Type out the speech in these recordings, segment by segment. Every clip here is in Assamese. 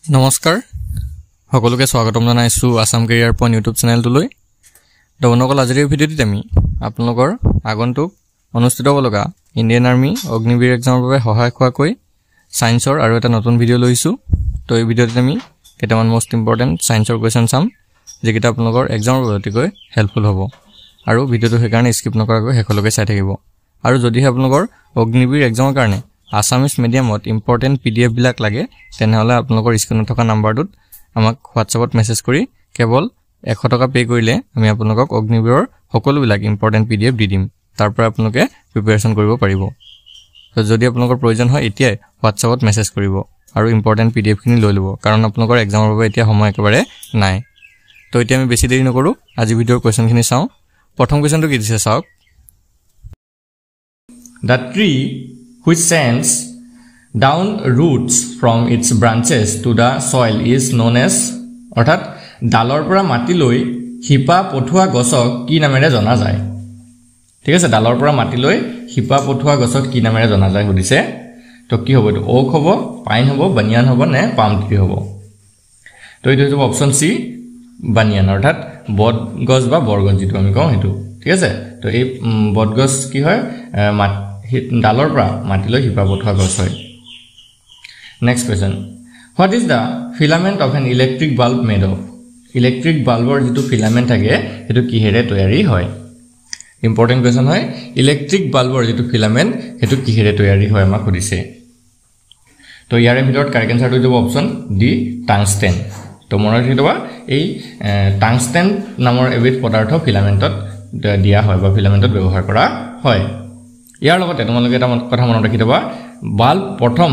নমস্কাৰ সকলোকে স্বাগতম জনাইছো আসাম কেৰিয়াৰ পইণ্ট ইউটিউব চেনেলটোলৈ দবনকল আজিৰ ভিডিঅ'টিত আমি আপোনালোকৰ আগন্তুক অনুষ্ঠিত হ'ব লগা ইণ্ডিয়ান আৰ্মি অগ্নিবীৰ এক্সামৰ বাবে সহায়ক হোৱাকৈ সায়েন্সৰ আৰু এটা নতুন ভিডিঅ' লৈছো তো এই ভিডিঅ'টিত আমি কেইটামান মোষ্ট ইম্পৰ্টেণ্ট সায়েন্সৰ কোৱেশ্চন চাম যেকেইটা আপোনালোকৰ এক্সামৰ বাবে অতিকৈ হেল্পফুল হ'ব আৰু ভিডিঅ'টো সেইকাৰণে স্কিপ নকৰাকৈ শেষলৈকে চাই থাকিব আৰু যদিহে আপোনালোকৰ অগ্নিবীৰ এক্সামৰ কাৰণে আসামিজ মিডিয়ামত ইম্পৰ্টেণ্ট পিডিএফ বিলাক লাগে তেনেহলে আপোনালোকৰ স্ক্ৰিনত থকা নাম্বাৰটোত আমাক হোৱাটছআপত মেছেজ কৰি কেৱল 100 টকা পে কৰিলে আমি আপোনালোকক অগ্নিবীৰৰ সকলোবিলাক ইম্পৰ্টেণ্ট পিডিএফ দি দিম তাৰ পৰা আপোনালোকে প্ৰিপাৰেচন কৰিব পাৰিব তো যদি আপোনালোকৰ প্ৰয়োজন হয় এতিয়াই হোৱাটছআপত মেছেজ কৰিব আৰু ইম্পৰ্টেণ্ট পিডিএফ খিনি লৈ লব কাৰণ আপোনালোকৰ এক্সামৰ বাবে এতিয়া সময় একেবাৰে নাই তো এতিয়া আমি বেছি দেৰি নকৰো আজি ভিডিঅ'ৰ কোৱেশ্চন খিনি চাও প্ৰথম কোৱেশ্চনটো কি দিছে চাওক The tree which sends down roots from its branches to the soil is known as অৰ্থাৎ ডালৰ পৰা মাটি লৈ হিপা পঠুৱা গছক কি নামেৰে জনা যায় ঠিক আছে ডালৰ পৰা মাটি লৈ হিপা পঠুৱা গছক কি নামেৰে জনা যায় সুধিছে তো কি হ'ব ওক হ'ব পাইন হ'ব বানিয়ান হ'ব নে পাম ট্ৰি হ'ব তো এইটো হ'ব অপচন সি বানিয়ান অৰ্থাৎ বট গছ বা বৰগছ যেটো আমি কওঁ হেতু ঠিক আছে তো এই বট গছ কি হয় ডালৰ পৰা মাটি লৈ হিপা পঠুৱা গছ হয় next question What is the filament of an electric bulb made of? Electric bulbor যেটো filament থাকে এটো কিহেৰে তৈয়াৰী হয় ইম্পৰ্টেন্ট কোৱেশ্চন হয় ইলেক্ট্ৰিক বাল্বৰ যেটো filament এটো কিহেৰে তৈয়াৰী হয় আমাক সুধিছে তো ইয়াৰে ভিতৰত কাৰেক্ট আনসাৰটো হ'ব অপচন ডি টাংস্টেন তো মনত ৰাখিবা এই টাংস্টেন নামৰ এবিধ পদাৰ্থ ফিলামেন্টত দিয়া হয় বা ফিলামেন্টত ব্যৱহাৰ কৰা হয় ইয়াৰ লগতে তোমালোকে এটা কথা মনত ৰাখিবা বাল্ব প্ৰথম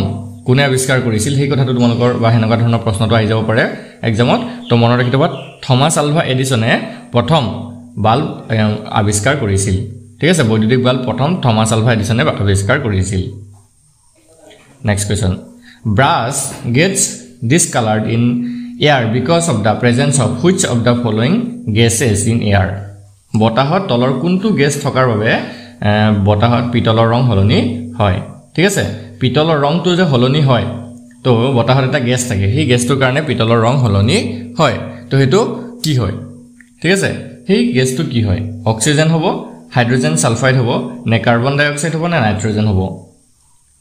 কোনে আৱিষ্কাৰ কৰিছিল সেই কথাটো তোমালোকৰ বা হেনকা ধৰণৰ প্ৰশ্নটো আহি যাব পাৰে এক্সামত তো মনত ৰাখিবা থমাস আলভা এডিসনে প্ৰথম বাল্ব আৱিষ্কাৰ কৰিছিল ঠিক আছে বৈদ্যুতিক বাল্ব প্ৰথম থমাস আলভা এডিসনে আৱিষ্কাৰ কৰিছিল next question brass gets discolored in air because of the presence of which of the following gases in air বতাহত তলৰ কোনটো গেছ থকাৰ বাবে বতাহত পিতলৰ ৰং হলনি হয় ঠিক আছে পিতলৰ ৰংটো যে হলনি হয় তো বতাহত এটা গেছ থাকে সেই গেছটোৰ কাৰণে পিতলৰ ৰং হলনি হয় তো হেতু কি হয় ঠিক আছে সেই গেছটো কি হয় অক্সিজেন হ'ব হাইড্ৰোজেন সালফাইড হ'ব নে কাৰ্বন ডাই অক্সাইড হ'ব নে নাইট্ৰজেন হ'ব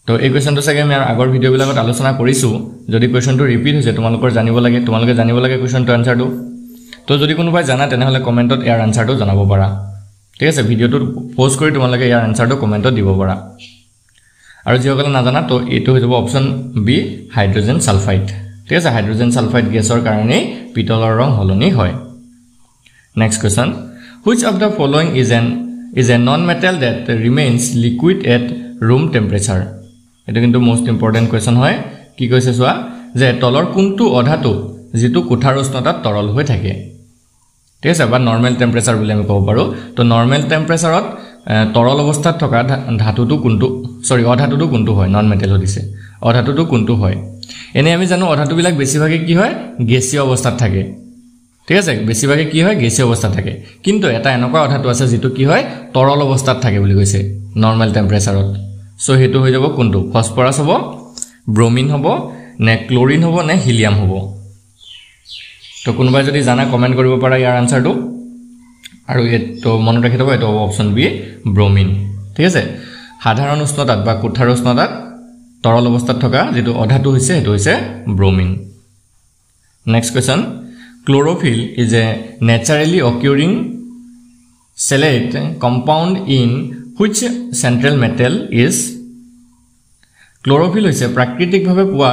তো এই কোৱেশ্চনটো চাগে আমি আগৰ ভিডিও বিলাকত আলোচনা কৰিছো যদি কোৱেশ্চনটো ৰিপিট হৈছে তোমালোকে জানিব লাগে কোৱেশ্চনটো আনসাৰটো তো যদি কোনোবাই জানা তেনেহলে কমেন্টত ইয়াৰ আনসাৰটো জনাব পাৰা ঠিক আছে ভিডিওটো পোষ্ট কৰি তোমালোকে ইয়াৰ আনসাৰটো কমেন্টত দিব পাৰা আৰু যিসকলে নাজানা তো এটো হৈ যাব অপচন বি হাইড্ৰোজেন সালফাইড ঠিক আছে হাইড্ৰোজেন সালফাইড গেছৰ কাৰণে পিতলৰ ৰং হলনি হয় next question which of the following is a non metal that remains liquid at room temperature এটো কিন্তু মোস্ট ইম্পৰ্টেন্ট কোৱেশ্চন হয় কি কৈছে সোৱা যে তলৰ কোনটো অধাতু যেটো কোঠাৰ উষ্ণতাত তৰল হৈ থাকে ঠিক আছে বা নৰমাল টেম্পাৰেচাৰ বুলি আমি কব পাৰো তো নৰমাল টেম্পাৰেচাৰত তৰল অৱস্থাত থকা ধাতুটো কোনটো সৰি অধাতুটো কোনটো হয় নন মেটেল দিছে অধাতুটো কোনটো হয় এনে আমি জানো অধাতু বিলাক বেছিভাগে কি হয় গেছীয় অৱস্থাত থাকে ঠিক আছে বেছিভাগে কি হয় গেছীয় অৱস্থাত থাকে কিন্তু এটা এনেকুৱা অধাতু আছে যেটো কি হয় তৰল অৱস্থাত থাকে বুলি কৈছে নৰমাল টেম্পাৰেচাৰত সো হেতু হৈ যাব কোনটো ফসফৰাছ হ'ব ব্ৰোমিন হ'ব নে ক্লোৰিন হ'ব নে হিলিয়াম হ'ব তো কোনোবাই যদি জানা কমেন্ট কৰিব পাৰা ইয়াৰ আনসাৰটো আৰু এটো মনত ৰাখি থবা এটো অপচন বি ব্ৰোমিন ঠিক আছে সাধাৰণ উষ্ণতাত বা কোঠাৰ উষ্ণতাত তৰল অৱস্থাত থকা যেটো অধাতু হৈছে হেতু হৈছে bromine next question chlorophyll is a naturally occurring cellulose compound in which central metal is chlorophyll হৈছে প্ৰাকৃতিকভাৱে পোৱা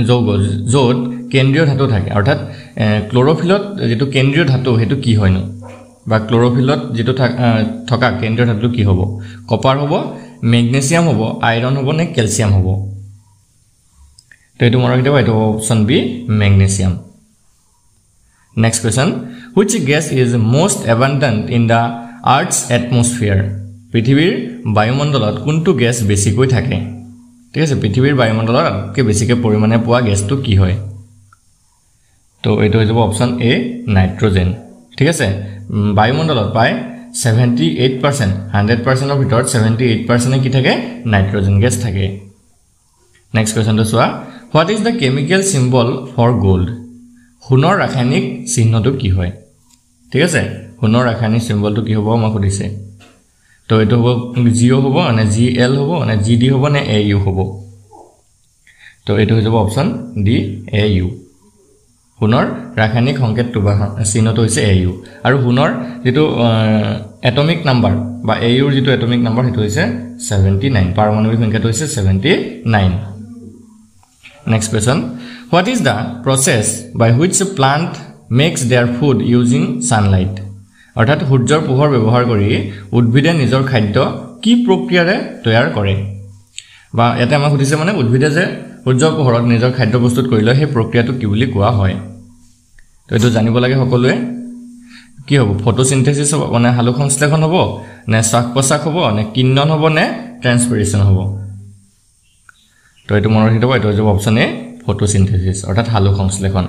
যৌগ য'ত কেন্দ্ৰীয় ধাতু থাকে অৰ্থাৎ ক্লোৰোফিলত যেটো কেন্দ্ৰীয় ধাতু হেতু কি হয়নো বা ক্লোৰোফিলত যেটো থকা কেন্দ্ৰীয় ধাতু কি হ'ব কপাৰ হ'ব ম্যাগনেসিয়াম হ'ব আইৰন হ'ব নে ক্যালসিয়াম হ'ব তো এটো মনত ৰাখিবা এটো option B magnesium next question which gas is most abundant in the earth's atmosphere পৃথিৱীৰ বায়ুমণ্ডলত কোনটো গেছ বেছিকৈ থাকে ঠিক আছে পৃথিৱীৰ বায়ুমণ্ডলতকৈ বেছিকৈ পৰিমাণে পোৱা গেছটো কি হয় তো এটো হৈ যাব অপচন এ নাইট্ৰজেন ঠিক আছে বায়ুমণ্ডলত পায় 78% 100% ভিতৰত 78% কি থাকে নাইট্ৰজেন গেছ থাকে নেক্সট কোৱেশ্চন তো সোৱা What is the chemical symbol for gold? সোণৰ ৰাসায়নিক চিহ্নটো কি হয় ঠিক আছে সোণৰ ৰাসায়নিক চিম্বলটো কি হ'ব মই কৈছে তো এটো হ'ব GO হ'ব মানে GL হ'ব মানে GD হ'ব নে AU হ'ব তো এটো হৈ যাব অপচন ডি AU সোণৰ ৰাসায়নিক সংকেতটো বা চিহ্নটো হৈছে AU আৰু সোণৰ যেটো এটমিক নাম্বাৰ বা AU ৰ যেটো এটমিক নাম্বাৰ হেতু হৈছে 79 পাৰমাণবিক সংখ্যাটো হৈছে 79 Next question What is the process by which a plant makes their food using sunlight অৰ্থাৎ সূৰ্যৰ পোহৰ ব্যৱহাৰ কৰি উদ্ভিদে নিজৰ খাদ্য কি প্ৰক্ৰিয়াৰে তৈয়াৰ কৰে বা এটা আমাক সুধিছে মানে উদ্ভিদে যে সূৰ্যৰ পোহৰত নিজৰ খাদ্য প্ৰস্তুত কৰিলে সেই প্ৰক্ৰিয়াটো কি বুলি কোৱা হয় তো এটো জানিব লাগে সকলোৱে কি হ'ব ফটোসিনথেসিস হ'ব মানে হালু সংশ্লেষণ হ'ব নে শ্বাস-প্ৰশ্বাস হ'ব নে কিন্নন হ'ব নে ট্ৰান্সপিৰেচন হ'ব তো এটো মনত ৰাখিব এটো হ'ব অপচন এ ফটোসিনথেসিস অৰ্থাৎ হালু সংশ্লেষণ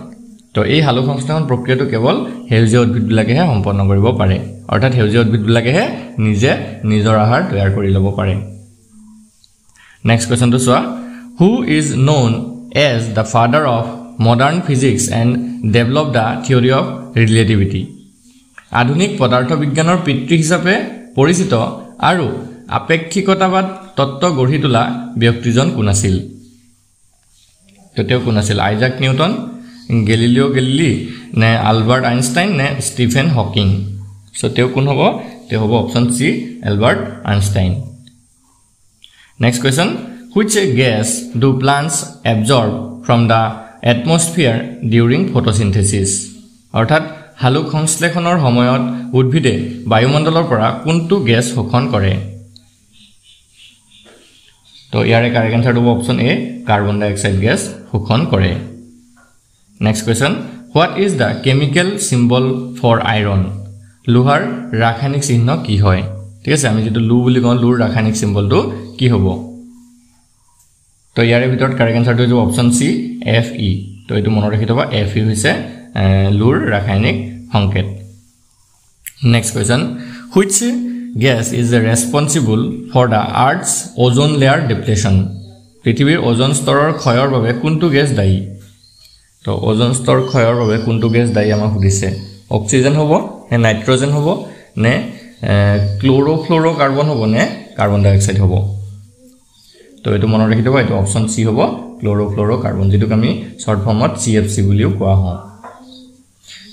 তো এই হালু সংশ্লেষণ প্ৰক্ৰিয়াটো কেৱল হেউজীয়া উদ্ভিদবিলাকেহে সম্পন্ন কৰিব পাৰে অৰ্থাৎ হেউজীয়া উদ্ভিদবিলাকেহে নিজে নিজৰ আহাৰ তৈয়াৰ কৰি ল'ব পাৰে নেক্সট কোৱেশ্চনটো চোৱা Who is known as the father of modern physics and developed the theory of relativity? আধুনিক পদাৰ্থ বিজ্ঞানৰ পিতৃ হিচাপে পৰিচিত আৰু আপেক্ষিকতাবাদ তত্ত্ব গঢ়ি তোলা ব্যক্তিজন কোন আছিল? তেও কোন আছিল? আইজাক নিউটন, গেলিলিও গেলিলি, নে আলবাৰ্ট আইনষ্টাইন নে ষ্টিফেন হকিং? সো তেও কোন হ'ব? তেও হ'ব option C Albert Einstein. Next question Which gas do plants absorb from the atmosphere during photosynthesis? অৰ্থাৎ হালু সংশ্লেষণৰ সময়ত উদ্ভিদে বায়ুমণ্ডলৰ পৰা কোনটো গ্যাস শোষণ কৰে তো ইয়াৰে কাৰেক্ট আনসাৰটো হ'ব অপচন এ কাৰ্বন ডাই অক্সাইড গ্যাস শোষণ কৰে next question What is the chemical symbol for iron? লোহাৰ ৰাসায়নিক চিহ্ন কি হয় ঠিক আছে আমি যেটো লু বুলি কওঁ লুৰ ৰাসায়নিক চিম্বলটো কি হ'ব তো ইয়াৰে ভিতৰত কাৰেক্ট আনসাৰটো হ'ব অপচন সি Fe তো এটো মনত ৰাখি থবা Fe হৈছে লুৰ ৰাসায়নিক সংকেত next question Which gas is responsible for the Earth's ozone layer depletion? পৃথিৱীৰ ওজন স্তৰৰ ক্ষয়ৰ বাবে কোনটো গ্যাস দায়ী তো ওজন স্তৰ ক্ষয়ৰ বাবে কোনটো গ্যাস দায়ী আমাক সুধিছে অক্সিজেন হ'ব নে নাইট্ৰজেন হ'ব নে ক্লোৰোফ্লোৰোকাৰ্বন হ'ব নে কাৰ্বন ডাই অক্সাইড হ'ব তো এটো মনত ৰাখি থবা এটো অপচন সি হ'ব ক্লোৰোফ্লোৰোকাৰ্বন যেটো আমি শৰ্ট ফৰ্মত CFC বুলিও কোৱা হয়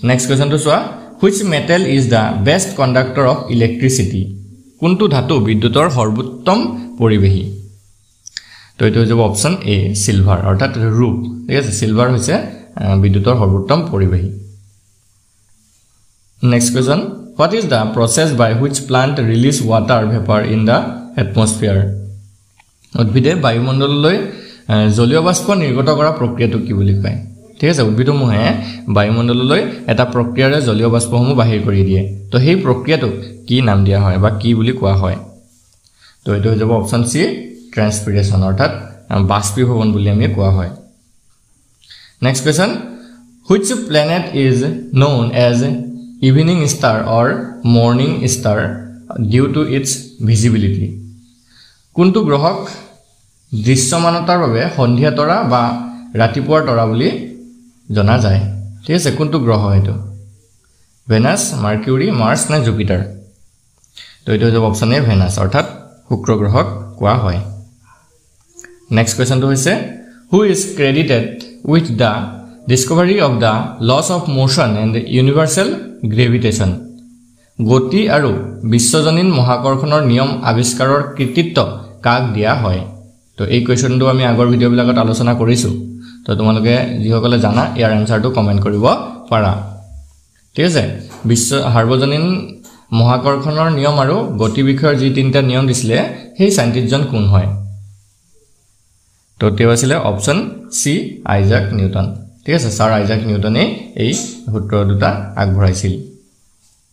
নেক্সট কোৱেশ্চনটো চোৱা Which metal is the best conductor of electricity? কোনটো ধাতু বিদ্যুতৰ সৰ্বোত্তম পৰিবেহী তো এটো হ'ব অপচন এ সিলভাৰ অৰ্থাৎ ৰূপ ঠিক আছে সিলভাৰ হৈছে বিদ্যুতৰ সৰ্বোত্তম পৰিবেহী next question What is the process by which plant release water vapor in the atmosphere? উদ্ভিদে বায়ুমণ্ডললৈ জলীয় বাষ্প নিৰ্গত কৰা প্ৰক্ৰিয়াটো কি বুলি কয় ঠিক আছে উদ্ভিদসমূহে বায়ুমণ্ডললৈ এটা প্ৰক্ৰিয়াৰে জলীয় বাষ্পসমূহ বাহিৰ কৰি দিয়ে তো সেই প্ৰক্ৰিয়াটো কি নাম দিয়া হয় বা কি বুলি কোৱা হয় তো এটো হৈ যাব অপচন সি ট্ৰান্সপিৰেচন অৰ্থাৎ বাষ্পীভৱন বুলি আমি কোৱা হয় next question Which planet is known as evening star or morning star due to its visibility? কোনটো গ্ৰহক দৃশ্যমানতাৰ বাবে সন্ধিয়া তৰা বা ৰাতিপুৱাৰ তৰা বুলি জনা যায় ঠিক আছে কোনটো গ্ৰহ এটো ভেনাস মাৰ্কিউৰি মাৰ্স না জুপিটাৰ তো এটো হ'ব অপচন এ ভেনাস অৰ্থাৎ শুক্ৰ গ্ৰহক কোৱা হয় নেক্সট কোৱেশ্চনটো হৈছে Who is credited with the discovery of the laws of motion and universal gravitation? গতি আৰু বিশ্বজনীন মহাকৰ্ষণৰ নিয়ম আৱিষ্কাৰৰ কৃতিত্ব কাক দিয়া হয় তো এই কোৱেশ্চনটো আমি আগৰ ভিডিও বিলাকত আলোচনা কৰিছো তো তোমালোকে যিসকলে জানা ইয়াৰ আনসাৰটো কমেন্ট কৰিব পাৰা ঠিক আছে বিশ্ব সাৰ্বজনীন মহাকৰ্ষণৰ নিয়ম আৰু গতি বিষয়ৰ যি তিনটা নিয়ম দিছিলে সেই সাইন্টিষ্টজন কোন হয় তো তেও আছিল অপচন সি আইজাক নিউটন ঠিক আছে স্যাৰ আইজাক নিউটনে এই সূত্ৰ দুটা আগবঢ়াইছিল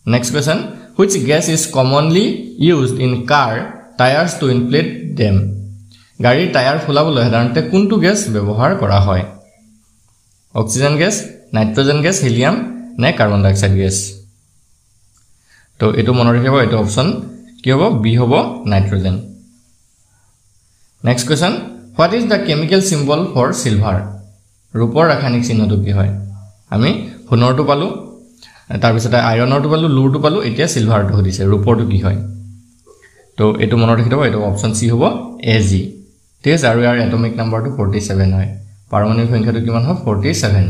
next question Which gas is commonly used in car tires to inflate them? গাড়ীৰ টায়াৰ ফুলাবলৈ সাধাৰণতে কোনটো গ্যাস ব্যৱহাৰ কৰা হয় oxygen gas nitrogen gas helium নে কাৰ্বন ডাই অক্সাইড গ্যাস তো এটো মনত ৰাখিব এটো অপচন কি হ'ব বি হ'ব nitrogen next question What is the chemical symbol for silver? Rupor rakhyanik chinho to ki hoy? Ami honor to palu, tar pisate iron to palu, lure to palu, etia silver to hodise. Rupor to ki hoy? To etu monor rakhi dobo, etu option C hobo Ag. Thik ase aru yar atomic number to 47 hoy. Paramanik সংখ্যা to kiman hoy 47.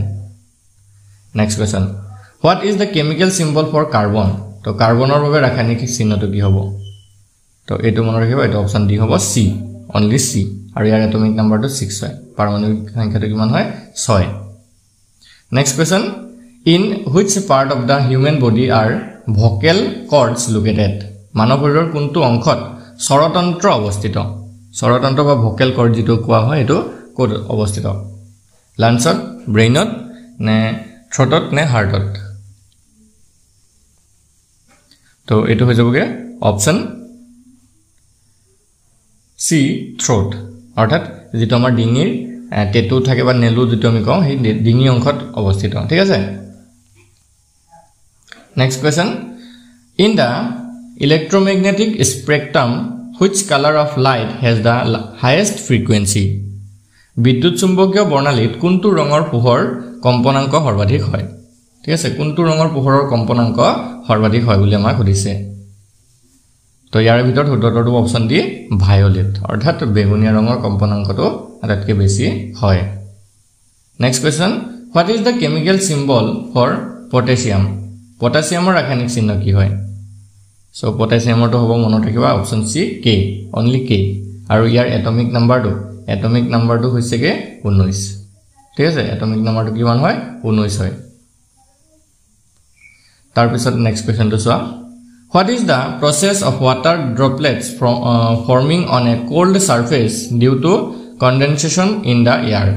Next question. What is the chemical symbol for carbon? To carbon or babe rakhanik chinho to ki hobo? To etu monor rakhibo, etu option D hobo C. Only C. Aru yar atomic number to 6 hoy. Paramanik সংখ্যা to kiman hoy 6. Next question. In which part of the human body are vocal cords located? Manav shariror kuntu অংশত স্বরতন্ত্র অবস্থিত? স্বরতন্ত্র বা ভোকাল কর্ড যেটো কোৱা হয় এটো কোড অবস্থিত? লাঞ্চত, ব্ৰেইনত নে থ্ৰটত নে হাৰ্টত? তো এটো হৈ যাবগে অপচন সি থ্ৰট, অৰ্থাৎ যেটো আমাৰ ডিঙিৰ টেটু থাকে বা নেলু যেটো আমি কওঁ সেই ডিঙি অংশত অবস্থিত। ঠিক আছে। Next question. In the electromagnetic spectrum, which color of light has the highest frequency? বিদ্যুৎ চুম্বকীয় বৰ্ণালীত কোনটো ৰঙৰ পোহৰ কম্পনাংক সৰ্বাধিক হয়? ঠিক আছে, কোনটো ৰঙৰ পোহৰৰ কম্পনাংক সৰ্বাধিক হয় বুলি আমাক সুধিছে। তো ইয়াৰ ভিতৰত উত্তৰটো অপচন ডি ভায়োলেট, অৰ্থাৎ বেগুনীয়া ৰঙৰ কম্পনাংকটো আটাইতকৈ বেছি হয়। Next question, what is the chemical symbol for potassium? পটাছিয়ামৰ ৰাসায়নিক চিহ্ন কি হয়? সো পটাছিয়ামৰটো হ'ব মনত ৰাখিবা অপচন সি কে, অনলি কে, আৰু ইয়াৰ এটমিক নাম্বাৰটো হৈছে কে 19। ঠিক আছে, এটমিক নাম্বাৰটো কিমান হয়? 19 হয়। তাৰ পিছত নেক্সট কোৱেশ্চনটো চোৱা, what is the process of water droplets from forming on a cold surface due to condensation in the air?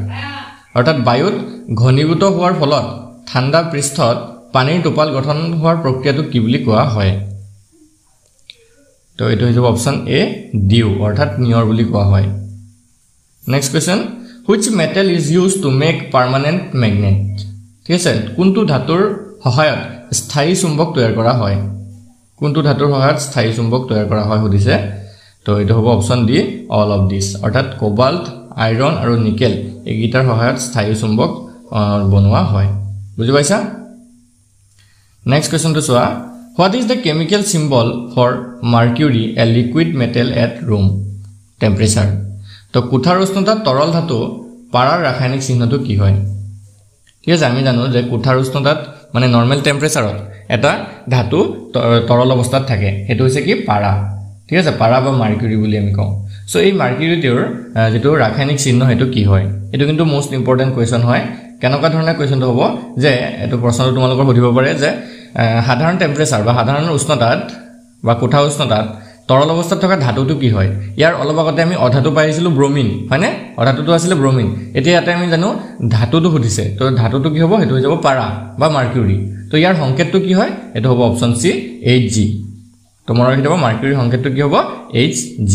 অৰ্থাৎ বায়ুত ঘনীভূত হোৱাৰ ফলত ঠাণ্ডা পৃষ্ঠত পানীৰ টোপাল গঠন হোৱাৰ প্ৰক্ৰিয়াটো কি বুলি কোৱা হয়? তো এটো হৈছে অপচন এ ডিউ, অৰ্থাৎ নিয়ৰ বুলি কোৱা হয়। Next question, which metal is used to make permanent magnet? ঠিক আছে, কোনটো ধাতুৰ সহায়ত স্থায়ী চুম্বক তৈয়াৰ কৰা হয়? কোনটো ধাতুৰ সহায়ত স্থায়ী চুম্বক তৈয়াৰ কৰা হয় সুধিছে। তো এটো হ'ব option D all of this, অৰ্থাৎ কোবাল্ট, আইৰন আৰু নিকেল এইগিটাৰ সহায়ত স্থায়ী চুম্বক বনোৱা হয়। বুজি পাইছা? নেক্সট কোৱেশ্চনটো চোৱা, what is the chemical symbol for mercury, a liquid metal at room temperature? তো কোঠাৰ উষ্ণতাত তৰল ধাতু পাৰাৰ ৰাসায়নিক চিহ্নটো কি হয়? ঠিক আছে, আমি জানো যে কোঠাৰ উষ্ণতাত মানে নৰ্মেল টেম্পাৰেচাৰত এটা ধাতু তৰল অৱস্থাত থাকে, সেইটো হৈছে কি পাৰা। ঠিক আছে, পাৰা বা মাৰ্কিউৰি বুলি আমি কওঁ। সো এই মাৰ্কিউৰিটোৰ যেটো ৰাসায়নিক চিহ্ন হেতু কি হয়? এটো কিন্তু মোস্ট ইম্পৰ্টেন্ট কোৱেশ্চন হয়। কেনেকুৱা ধৰণৰ কোৱেশ্চনটো হ'ব যে এটো প্ৰশ্নটো তোমালোকৰ সুধিব পাৰে যে সাধাৰণ টেম্পাৰেচাৰ বা সাধাৰণ উষ্ণতাত বা কোঠা উষ্ণতাত তৰল অৱস্থাত থকা ধাতুটো কি হয়? ইয়াৰ অলপ আগতে আমি অধাতু পাইছিলো ব্ৰোমিন, হয়নে? অধাতুটো আছিল ব্ৰোমিন। এতিয়া ইয়াতে আমি জানো ধাতুটো সুধিছে, তো ধাতুটো কি হ'ব? হেতু হৈ যাব পাৰা বা মাৰ্কিউৰি। তো ইয়াৰ সংকেতটো কি হয়? এটো হ'ব অপচন সি Hg। তো মনত ৰাখিব মাৰ্কিউৰি সংকেতটো কি হ'ব? Hg।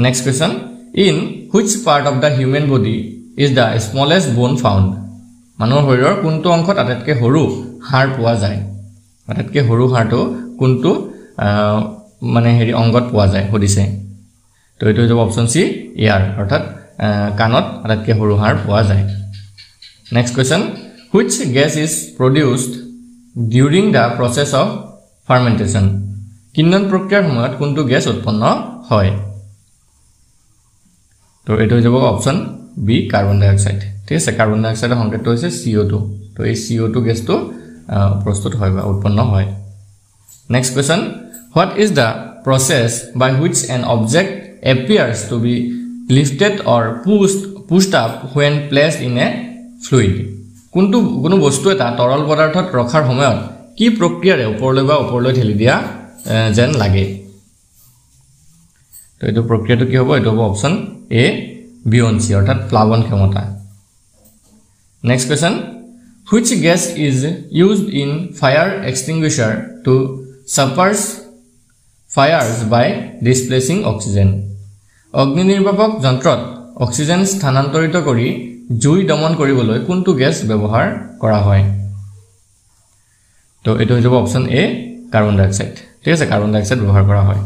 Next question, in which part of the human body is the smallest bone found? মানুহৰ শৰীৰৰ কোনটো অংশত আটাইতকৈ সৰু হাড় পোৱা যায়? আটাইতকৈ সৰু হাড়টো কোনটো মানে হেৰি অংগত পোৱা যায় সুধিছে। তো এটো হৈ যাব অপচন সি ইয়াৰ, অৰ্থাৎ কাণত আটাইতকৈ সৰু হাড় পোৱা যায়। Next question, which gas is produced during the process of fermentation? কিন্নন প্ৰক্ৰিয়াৰ সময়ত কোনটো গেছ উৎপন্ন হয়? তো এটো হৈ যাব অপচন বি কাৰ্বন ডাই অক্সাইড। ঠিক আছে, কাৰ্বন ডাই অক্সাইডৰ সংকেতটো হৈছে CO2। তো এই CO2 গেছটো প্ৰস্তুত হয় বা উৎপন্ন হয়। Next question, what is the process by which an object appears to be lifted or pushed up when placed in a fluid? কোনো বস্তু এটা তৰল পদাৰ্থত ৰখাৰ সময়ত কি প্ৰক্ৰিয়াৰে ওপৰলৈ বা ওপৰলৈ ঠেলি দিয়া যেন লাগে? তো এইটো প্ৰক্ৰিয়াটো কি হ'ব? এইটো হ'ব অপচন এ বিয়ঞ্চি, অৰ্থাৎ প্লাৱন ক্ষমতা। Next question, which gas is used in fire extinguisher to suppress fires by displacing oxygen? অগ্নি নিৰ্বাপক যন্ত্ৰত অক্সিজেন স্থানান্তৰিত কৰি জুই দমন কৰিবলৈ কোনটো গেছ ব্যৱহাৰ কৰা হয়? তো এটো হৈ যাব অপচন এ কাৰ্বন ডাই অক্সাইড। ঠিক আছে, কাৰ্বন ডাই অক্সাইড ব্যৱহাৰ কৰা হয়।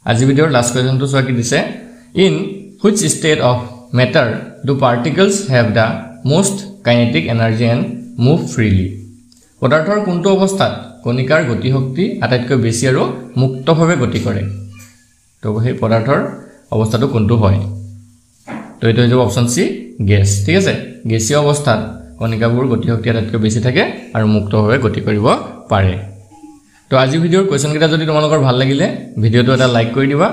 আজি ভিডিওৰ লাষ্ট কোৱেশ্চনটো চোৱা কি দিছে in which state of matter do particles have the most kinetic energy and move freely পদাৰ্থৰ কোনটো অৱস্থাত কণিকাৰ গতি শক্তি আটাইতকৈ বেছি আৰু মুক্তভাৱে গতি কৰে তো সেই পদাৰ্থৰ অৱস্থাটো কোনটো হয় তো এইটো হৈছে অপচন সি গ্যাস ঠিক আছে গ্যাসীয় অৱস্থাত কণিকাবোৰ গতি শক্তি আটাইতকৈ বেছি থাকে আৰু মুক্তভাৱে গতি কৰিব পাৰে তো আজি ভিডিওৰ কোৱেশ্চন কেইটা যদি তোমালোকৰ ভাল লাগিলে ভিডিওটো এটা লাইক কৰি দিবা